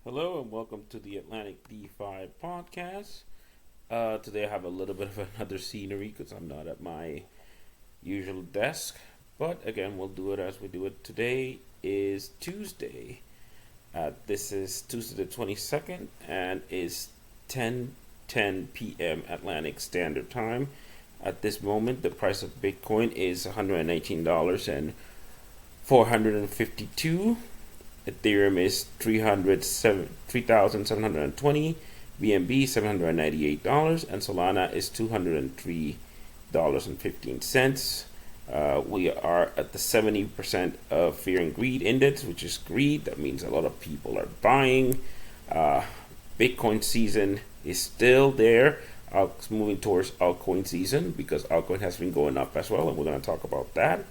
Hello and welcome to the Atlantic DeFi podcast. Today I have a little bit of another scenery because I'm not at my usual desk. But again, we'll do it as we do it. Today is Tuesday. This is Tuesday the 22nd and is 10:10 p.m. Atlantic Standard Time. At this moment, the price of Bitcoin is $119 and 452. Ethereum is 3,720, BNB $798, and Solana is $203.15. We are at the 70% of fear and greed index, which is greed. That means a lot of people are buying. Bitcoin season is still there. It's moving towards altcoin season because altcoin has been going up as well, and we're going to talk about that.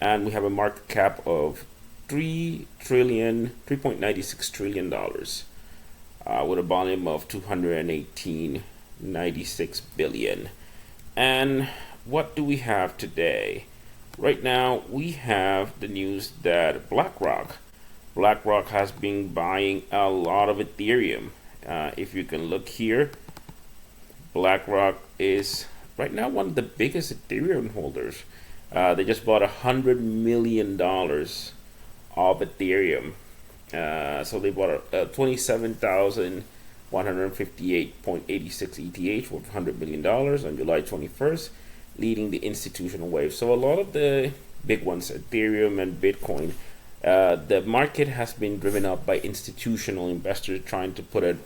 And we have a market cap of $3.96 trillion with a volume of 218.96 billion. And what do we have today? Right now, we have the news that BlackRock has been buying a lot of Ethereum. If you can look here, BlackRock is right now one of the biggest Ethereum holders. They just bought $100 million of Ethereum. So they bought 27,158.86 ETH worth $100 million on July 21st, leading the institutional wave. So a lot of the big ones, Ethereum and Bitcoin, the market has been driven up by institutional investors trying to put it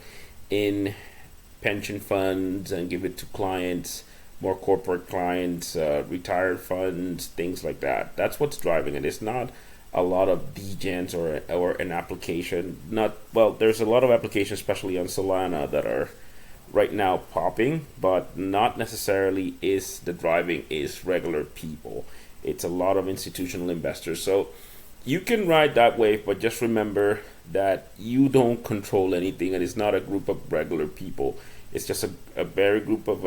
in pension funds and give it to clients, more corporate clients, retired funds, things like that. That's what's driving it. It's not a lot of degens or an application. There's a lot of applications, especially on Solana, that are right now popping, but not necessarily is the driving is regular people. It's a lot of institutional investors. So you can ride that wave, but just remember that you don't control anything, and it's not a group of regular people. It's just a very group of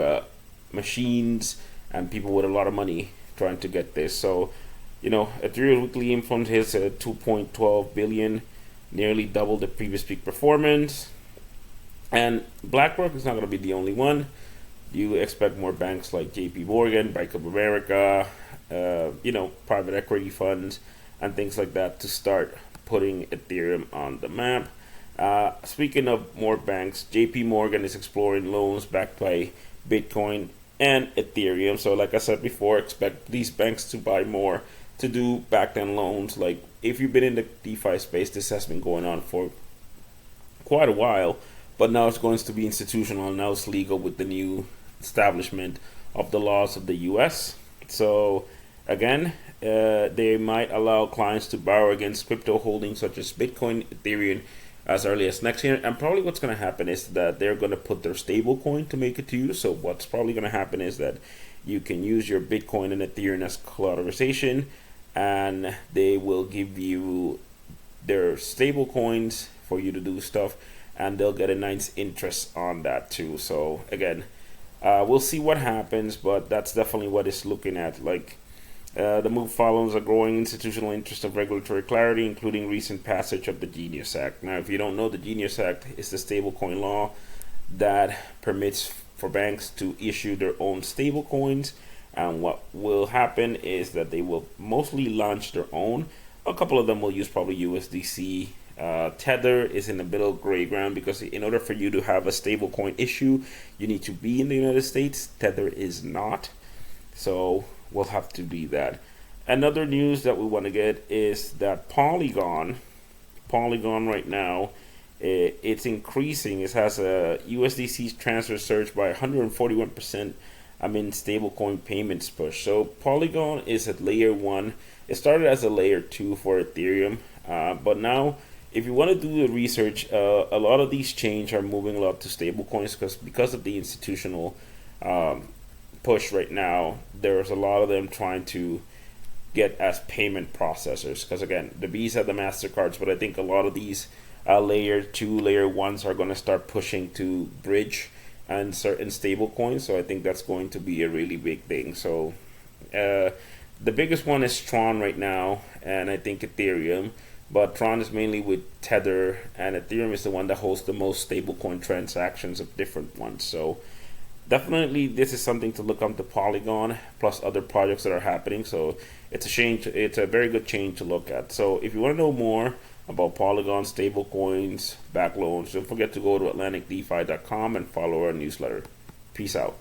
machines and people with a lot of money trying to get this. So Ethereum weekly inflows hits at 2.12 billion, nearly double the previous peak performance. And BlackRock is not going to be the only one. You expect more banks like JPMorgan, Bank of America, private equity funds, and things like that to start putting Ethereum on the map. Speaking of more banks, JPMorgan is exploring loans backed by Bitcoin and Ethereum. So like I said before, expect these banks to buy more to do back-end loans. Like if you've been in the DeFi space, this has been going on for quite a while, but now it's going to be institutional, and now it's legal with the new establishment of the laws of the US. So again, they might allow clients to borrow against crypto holdings such as Bitcoin, Ethereum as early as next year. And probably what's going to happen is that they're going to put their stable coin to make it to you. So what's probably going to happen is that you can use your Bitcoin and Ethereum as collateralization, and they will give you their stable coins for you to do stuff, and they'll get a nice interest on that too. So again, we'll see what happens, but that's definitely what it's looking at. The move follows a growing institutional interest of regulatory clarity, including recent passage of the Genius Act. Now, if you don't know, the Genius Act is the stablecoin law that permits for banks to issue their own stablecoins. And what will happen is that they will mostly launch their own. A couple of them will use probably USDC. Tether is in the middle gray ground because in order for you to have a stablecoin issue, you need to be in the United States. Tether is not. So we'll have to be that. Another news that we want to get is that Polygon right now, it's increasing. It has a USDC transfer surge by 141%. Stablecoin payments push. So Polygon is at layer 1. It started as a layer 2 for Ethereum, but now if you want to do the research, a lot of these chains are moving a lot to stablecoins because of the institutional push right now. There's a lot of them trying to get as payment processors, because again, the Visa, the MasterCards, but I think a lot of these layer 2, layer 1s are going to start pushing to bridge and certain stable coins. So I think that's going to be a really big thing. So the biggest one is Tron right now, and I think Ethereum. but Tron is mainly with Tether, and Ethereum is the one that hosts the most stablecoin transactions of different ones. So definitely this is something to look up to Polygon plus other projects that are happening. So it's a change, it's a very good change to look at. So if you want to know more about Polygon, stablecoins, back loans, don't forget to go to AtlanticDeFi.com and follow our newsletter. Peace out.